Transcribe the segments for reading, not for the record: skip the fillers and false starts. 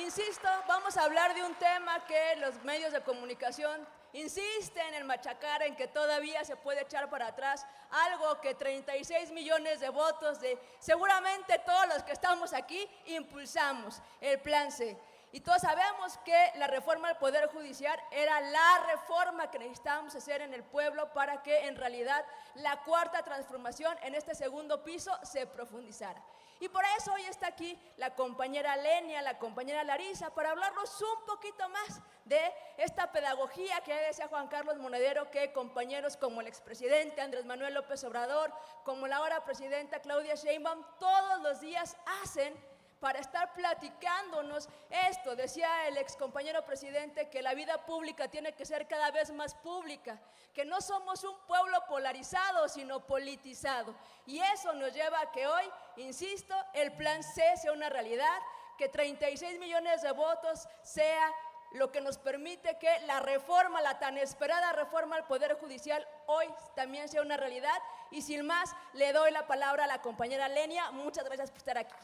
insisto, vamos a hablar de un tema que los medios de comunicación insisten en machacar, en que todavía se puede echar para atrás algo que 36 millones de votos de seguramente todos los que estamos aquí impulsamos, el Plan C. Y todos sabemos que la reforma al Poder Judicial era la reforma que necesitábamos hacer en el pueblo para que en realidad la cuarta transformación en este segundo piso se profundizara. Y por eso hoy está aquí la compañera Lenia, la compañera Larisa, para hablarnos un poquito más de esta pedagogía que decía Juan Carlos Monedero, que compañeros como el expresidente Andrés Manuel López Obrador, como la ahora presidenta Claudia Sheinbaum, todos los días hacen para estar platicándonos esto. Decía el excompañero presidente que la vida pública tiene que ser cada vez más pública, que no somos un pueblo polarizado, sino politizado. Y eso nos lleva a que hoy, insisto, el Plan C sea una realidad, que 36 millones de votos sea lo que nos permite que la reforma, la tan esperada reforma al Poder Judicial, hoy también sea una realidad. Y sin más, le doy la palabra a la compañera Lenia. Muchas gracias por estar aquí.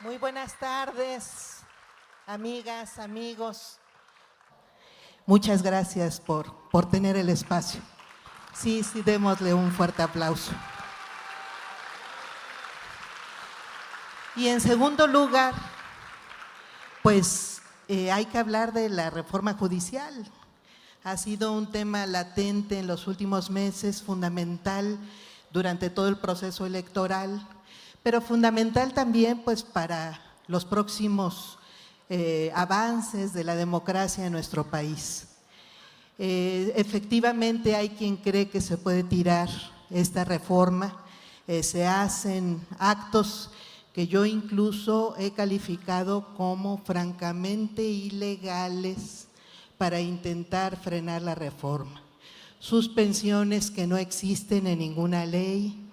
Muy buenas tardes, amigas, amigos. Muchas gracias por tener el espacio. Sí, démosle un fuerte aplauso. Y en segundo lugar, pues hay que hablar de la reforma judicial. Ha sido un tema latente en los últimos meses, fundamental durante todo el proceso electoral, pero fundamental también pues para los próximos avances de la democracia en nuestro país. Efectivamente hay quien cree que se puede tirar esta reforma, se hacen actos que yo incluso he calificado como francamente ilegales para intentar frenar la reforma. Suspensiones que no existen en ninguna ley,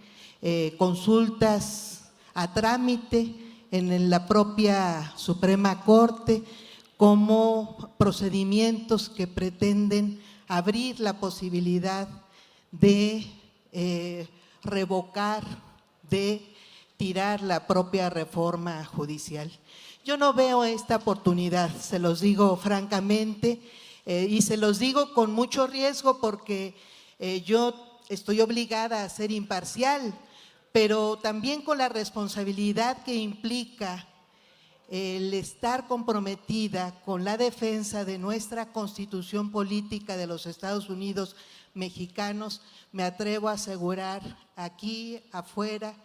consultas a trámite en la propia Suprema Corte, como procedimientos que pretenden abrir la posibilidad de revocar, de tirar la propia reforma judicial. Yo no veo esta oportunidad, se los digo francamente, y se los digo con mucho riesgo porque yo estoy obligada a ser imparcial, pero también con la responsabilidad que implica el estar comprometida con la defensa de nuestra Constitución Política de los Estados Unidos mexicanos. Me atrevo a asegurar aquí, afuera,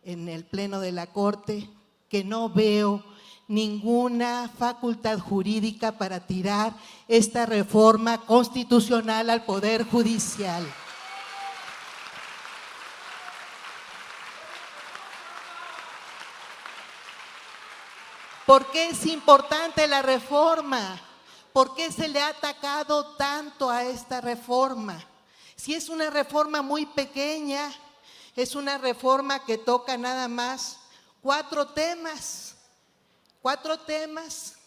en el Pleno de la Corte, que no veo ninguna facultad jurídica para tirar esta reforma constitucional al Poder Judicial. ¿Por qué es importante la reforma? ¿Por qué se le ha atacado tanto a esta reforma? Si es una reforma muy pequeña, es una reforma que toca nada más cuatro temas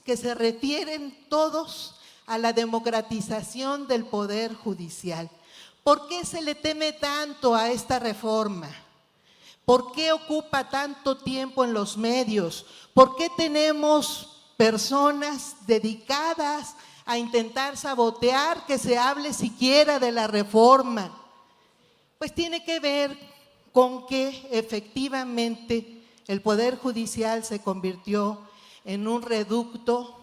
que se refieren todos a la democratización del Poder Judicial. ¿Por qué se le teme tanto a esta reforma? ¿Por qué ocupa tanto tiempo en los medios? ¿Por qué tenemos personas dedicadas a intentar sabotear que se hable siquiera de la reforma? Pues tiene que ver con que efectivamente el Poder Judicial se convirtió en un reducto,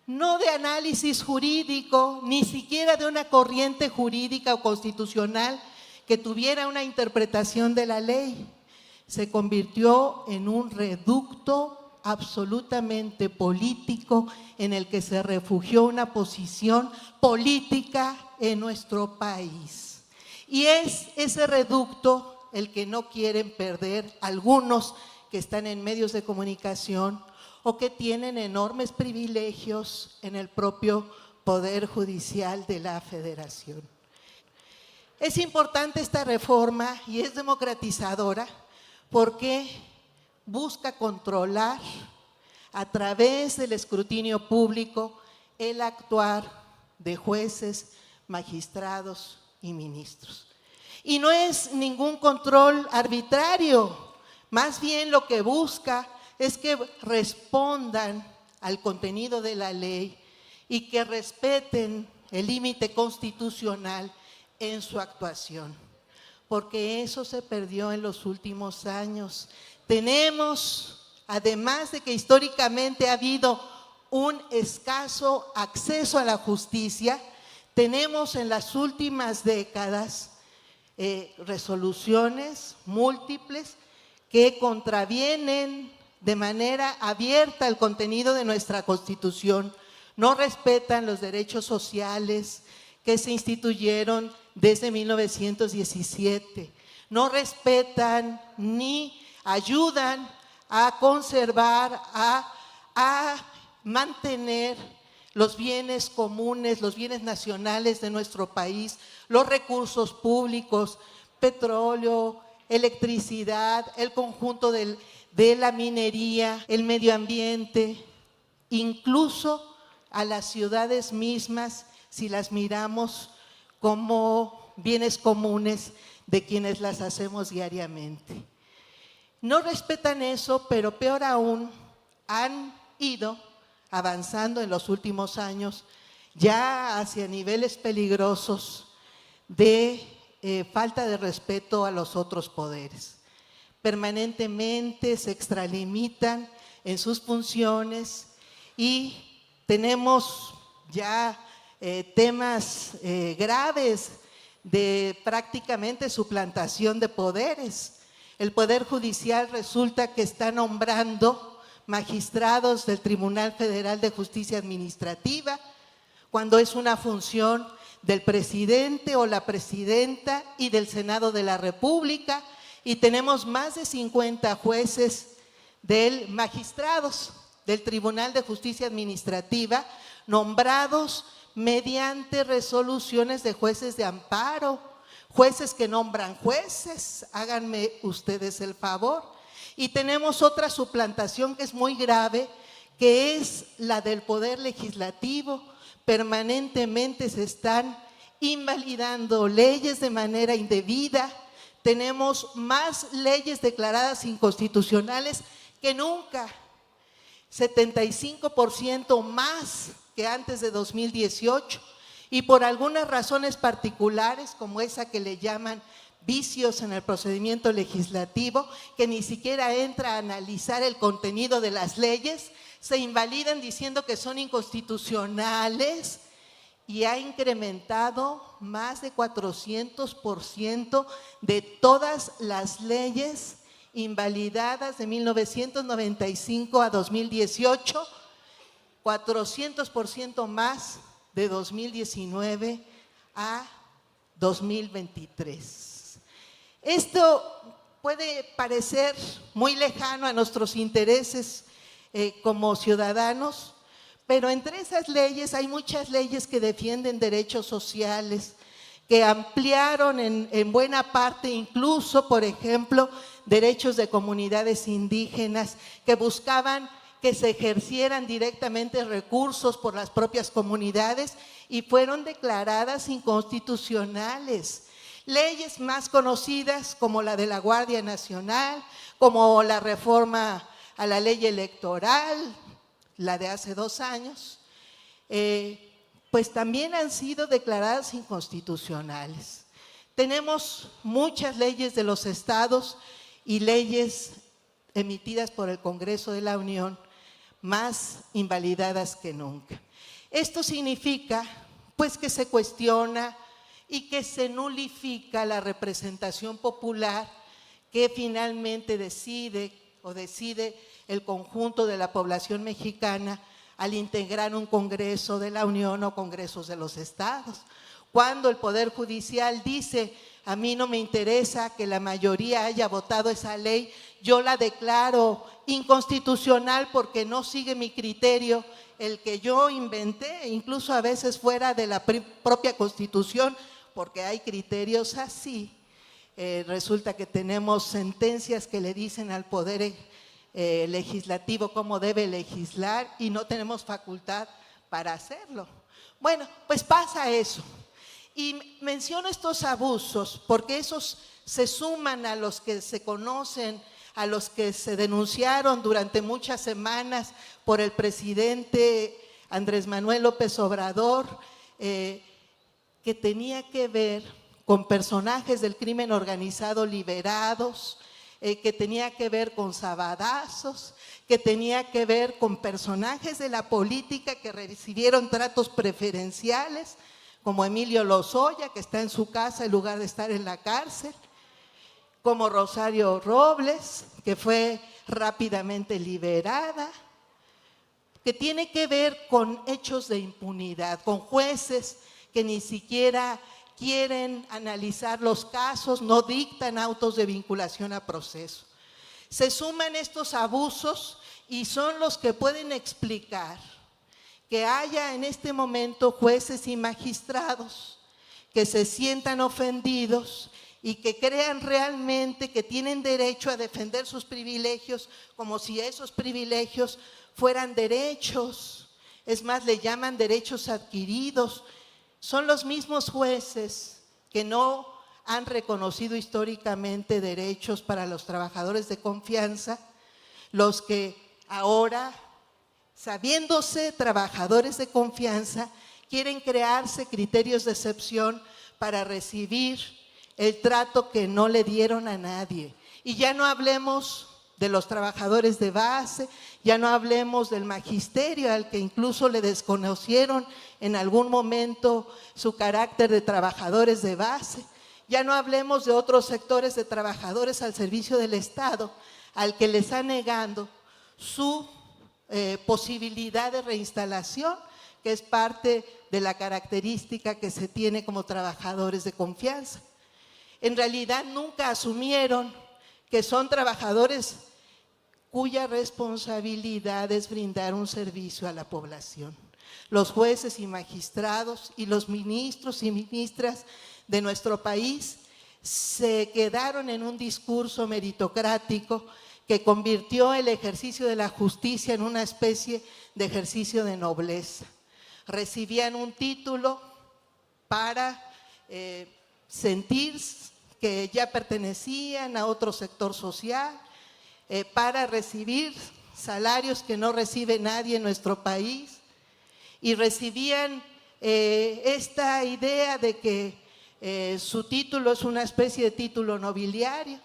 no de análisis jurídico, ni siquiera de una corriente jurídica o constitucional que tuviera una interpretación de la ley. Se convirtió en un reducto absolutamente político en el que se refugió una posición política en nuestro país. Y es ese reducto el que no quieren perder algunos que están en medios de comunicación o que tienen enormes privilegios en el propio Poder Judicial de la Federación. Es importante esta reforma y es democratizadora porque busca controlar a través del escrutinio público el actuar de jueces, magistrados y ministros. Y no es ningún control arbitrario, Más bien lo que busca es que respondan al contenido de la ley y que respeten el límite constitucional en su actuación, porque eso se perdió en los últimos años. Tenemos, además de que históricamente ha habido un escaso acceso a la justicia, tenemos en las últimas décadas resoluciones múltiples que contravienen de manera abierta el contenido de nuestra Constitución, no respetan los derechos sociales que se instituyeron desde 1917, no respetan ni ayudan a conservar, a mantener los bienes comunes, los bienes nacionales de nuestro país, los recursos públicos, petróleo, electricidad, el conjunto de la minería, el medio ambiente, incluso a las ciudades mismas, si las miramos como bienes comunes de quienes las hacemos diariamente. No respetan eso, pero peor aún, han ido avanzando en los últimos años ya hacia niveles peligrosos de falta de respeto a los otros poderes. Permanentemente se extralimitan en sus funciones y tenemos ya temas graves de prácticamente suplantación de poderes. El Poder Judicial resulta que está nombrando magistrados del Tribunal Federal de Justicia Administrativa, cuando es una función del presidente o la presidenta y del Senado de la República, y tenemos más de 50 jueces magistrados del Tribunal de Justicia Administrativa nombrados mediante resoluciones de jueces de amparo, jueces que nombran jueces, háganme ustedes el favor. Y tenemos otra suplantación que es muy grave, que es la del Poder Legislativo. Permanentemente se están invalidando leyes de manera indebida. Tenemos más leyes declaradas inconstitucionales que nunca, 75% más que antes de 2018, y por algunas razones particulares, como esa que le llaman vicios en el procedimiento legislativo, que ni siquiera entra a analizar el contenido de las leyes, se invalidan diciendo que son inconstitucionales, y ha incrementado más de 400% de todas las leyes invalidadas de 1995 a 2018, 400% más de 2019 a 2023. Esto puede parecer muy lejano a nuestros intereses como ciudadanos, pero entre esas leyes hay muchas leyes que defienden derechos sociales, que ampliaron en buena parte incluso, por ejemplo, derechos de comunidades indígenas, que buscaban que se ejercieran directamente recursos por las propias comunidades y fueron declaradas inconstitucionales. Leyes más conocidas como la de la Guardia Nacional, como la reforma a la ley electoral, la de hace 2 años, pues también han sido declaradas inconstitucionales. Tenemos muchas leyes de los estados y leyes emitidas por el Congreso de la Unión más invalidadas que nunca. Esto significa pues que se cuestiona y que se nulifica la representación popular que finalmente decide el conjunto de la población mexicana al integrar un Congreso de la Unión o Congresos de los estados. Cuando el Poder Judicial dice, a mí no me interesa que la mayoría haya votado esa ley, yo la declaro inconstitucional porque no sigue mi criterio, el que yo inventé, incluso a veces fuera de la propia Constitución, porque hay criterios así. Resulta que tenemos sentencias que le dicen al Poder Legislativo cómo debe legislar y no tenemos facultad para hacerlo. Bueno, pues pasa eso. Y menciono estos abusos porque esos se suman a los que se conocen a los que se denunciaron durante muchas semanas por el presidente Andrés Manuel López Obrador, que tenía que ver con personajes del crimen organizado liberados, que tenía que ver con sabadazos, que tenía que ver con personajes de la política que recibieron tratos preferenciales, como Emilio Lozoya, que está en su casa en lugar de estar en la cárcel, como Rosario Robles, que fue rápidamente liberada, que tiene que ver con hechos de impunidad, con jueces que ni siquiera quieren analizar los casos, no dictan autos de vinculación a proceso. Se suman estos abusos y son los que pueden explicar que haya en este momento jueces y magistrados que se sientan ofendidos y que crean realmente que tienen derecho a defender sus privilegios como si esos privilegios fueran derechos. Es más, le llaman derechos adquiridos. Son los mismos jueces que no han reconocido históricamente derechos para los trabajadores de confianza, los que ahora, sabiéndose trabajadores de confianza, quieren crearse criterios de excepción para recibir el trato que no le dieron a nadie. Y ya no hablemos de los trabajadores de base, ya no hablemos del magisterio al que incluso le desconocieron en algún momento su carácter de trabajadores de base, ya no hablemos de otros sectores de trabajadores al servicio del Estado al que les ha negado su posibilidad de reinstalación, que es parte de la característica que se tiene como trabajadores de confianza. En realidad nunca asumieron que son trabajadores cuya responsabilidad es brindar un servicio a la población. Los jueces y magistrados y los ministros y ministras de nuestro país se quedaron en un discurso meritocrático que convirtió el ejercicio de la justicia en una especie de ejercicio de nobleza. Recibían un título para sentir que ya pertenecían a otro sector social, para recibir salarios que no recibe nadie en nuestro país, y recibían esta idea de que su título es una especie de título nobiliario.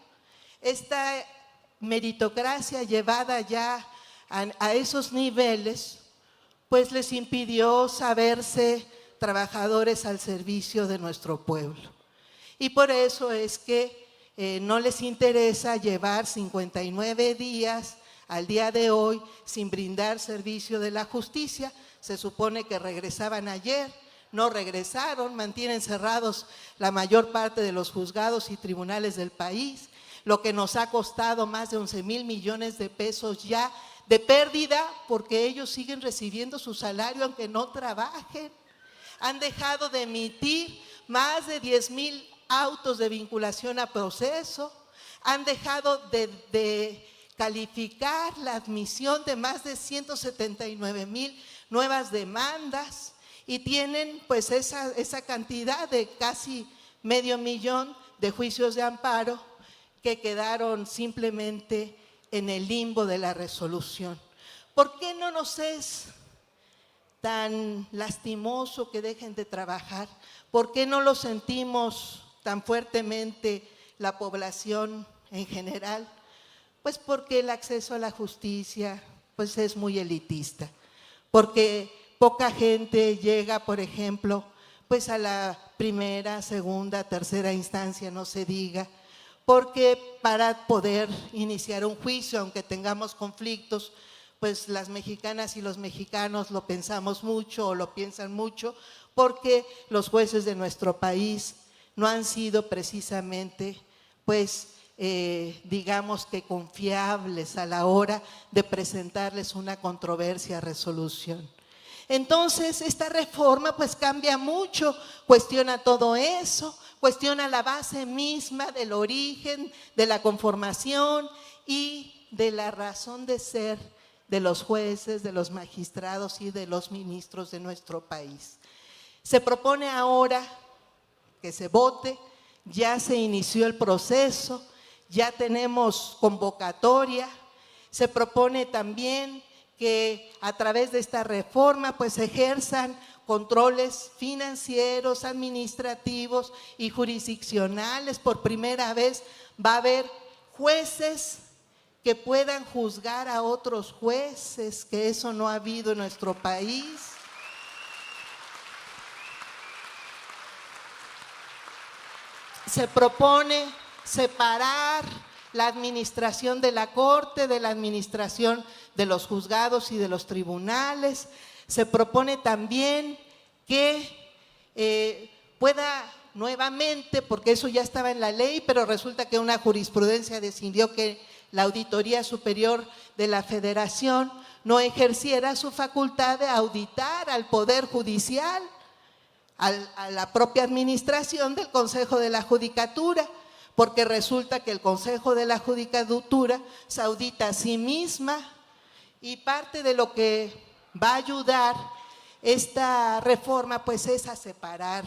Esta meritocracia llevada ya a esos niveles, pues les impidió saberse trabajadores al servicio de nuestro pueblo. Y por eso es que no les interesa llevar 59 días al día de hoy sin brindar servicio de la justicia. Se supone que regresaban ayer, no regresaron, mantienen cerrados la mayor parte de los juzgados y tribunales del país, lo que nos ha costado más de 11,000 millones de pesos ya de pérdida, porque ellos siguen recibiendo su salario aunque no trabajen. Han dejado de emitir más de 10,000 autos de vinculación a proceso, han dejado de calificar la admisión de más de 179,000 nuevas demandas y tienen pues esa cantidad de casi 500,000 de juicios de amparo que quedaron simplemente en el limbo de la resolución. ¿Por qué no nos es tan lastimoso que dejen de trabajar? ¿Por qué no lo sentimos tan fuertemente la población en general? Pues porque el acceso a la justicia pues es muy elitista, porque poca gente llega, por ejemplo, pues a la primera, segunda, tercera instancia, no se diga, porque para poder iniciar un juicio, aunque tengamos conflictos, pues las mexicanas y los mexicanos lo pensamos mucho o lo piensan mucho, porque los jueces de nuestro país no han sido precisamente, pues, digamos que confiables a la hora de presentarles una controversia a resolución. Entonces, esta reforma pues cambia mucho, cuestiona todo eso, cuestiona la base misma del origen, de la conformación y de la razón de ser de los jueces, de los magistrados y de los ministros de nuestro país. Se propone ahora que se vote, ya se inició el proceso, ya tenemos convocatoria. Se propone también que a través de esta reforma pues ejerzan controles financieros, administrativos y jurisdiccionales. Por primera vez va a haber jueces que puedan juzgar a otros jueces, que eso no ha habido en nuestro país. Se propone separar la administración de la Corte de la administración de los juzgados y de los tribunales. Se propone también que pueda nuevamente, porque eso ya estaba en la ley, pero resulta que una jurisprudencia decidió que la Auditoría Superior de la Federación no ejerciera su facultad de auditar al Poder Judicial, a la propia administración del Consejo de la Judicatura, porque resulta que el Consejo de la Judicatura se audita a sí misma, y parte de lo que va a ayudar esta reforma pues es a separar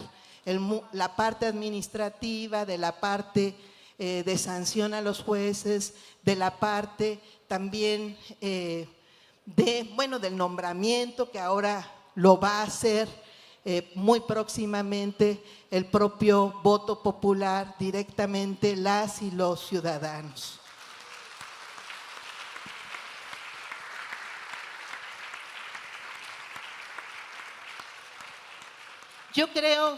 la parte administrativa de la parte de sanción a los jueces, de la parte también del nombramiento, que ahora lo va a hacer muy próximamente el propio voto popular, directamente las y los ciudadanos. Yo creo,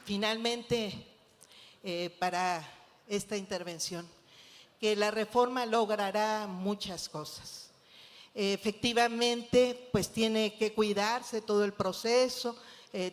finalmente, para esta intervención, que la reforma logrará muchas cosas. Efectivamente, pues tiene que cuidarse todo el proceso,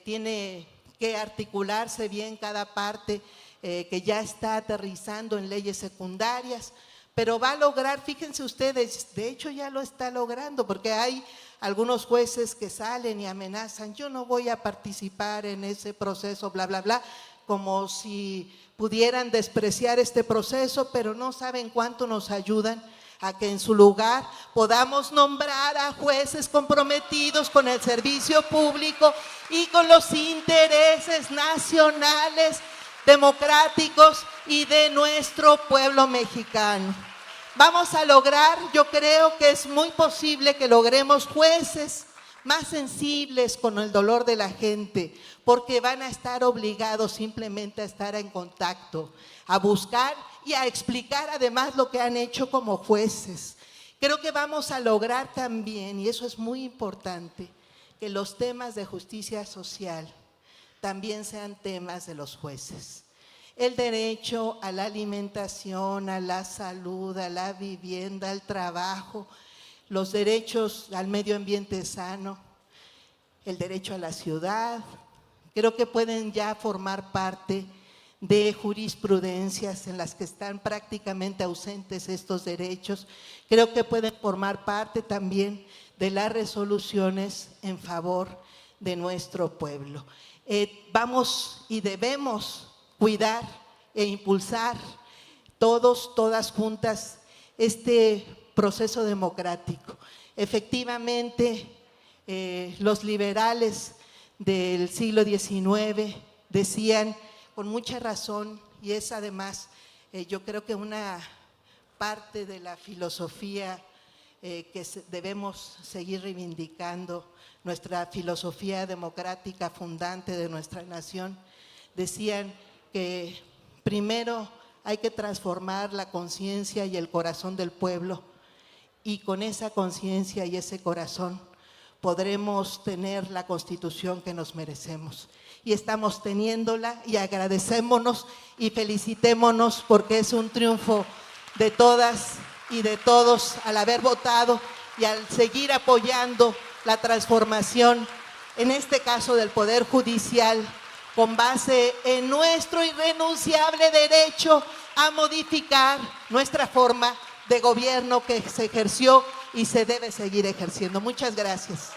tiene que articularse bien cada parte que ya está aterrizando en leyes secundarias, pero va a lograr, fíjense ustedes, de hecho ya lo está logrando, porque hay algunos jueces que salen y amenazan: yo no voy a participar en ese proceso, bla, bla, bla, como si pudieran despreciar este proceso, pero no saben cuánto nos ayudan a que en su lugar podamos nombrar a jueces comprometidos con el servicio público y con los intereses nacionales, democráticos y de nuestro pueblo mexicano. Vamos a lograr, yo creo que es muy posible que logremos jueces más sensibles con el dolor de la gente, porque van a estar obligados simplemente a estar en contacto, a buscar y a explicar además lo que han hecho como jueces. Creo que vamos a lograr también, y eso es muy importante, que los temas de justicia social también sean temas de los jueces. El derecho a la alimentación, a la salud, a la vivienda, al trabajo, los derechos al medio ambiente sano, el derecho a la ciudad, creo que pueden ya formar parte de jurisprudencias en las que están prácticamente ausentes estos derechos. Creo que pueden formar parte también de las resoluciones en favor de nuestro pueblo. Vamos y debemos cuidar e impulsar todos, todas juntas este proceso democrático. Efectivamente, los liberales del siglo XIX decían con mucha razón, y es además yo creo que una parte de la filosofía que debemos seguir reivindicando, nuestra filosofía democrática fundante de nuestra nación, decían que primero hay que transformar la conciencia y el corazón del pueblo, y con esa conciencia y ese corazón podremos tener la Constitución que nos merecemos. Y estamos teniéndola, y agradecémonos y felicitémonos, porque es un triunfo de todas y de todos al haber votado y al seguir apoyando la transformación, en este caso del Poder Judicial, con base en nuestro irrenunciable derecho a modificar nuestra forma de gobierno que se ejerció y se debe seguir ejerciendo. Muchas gracias.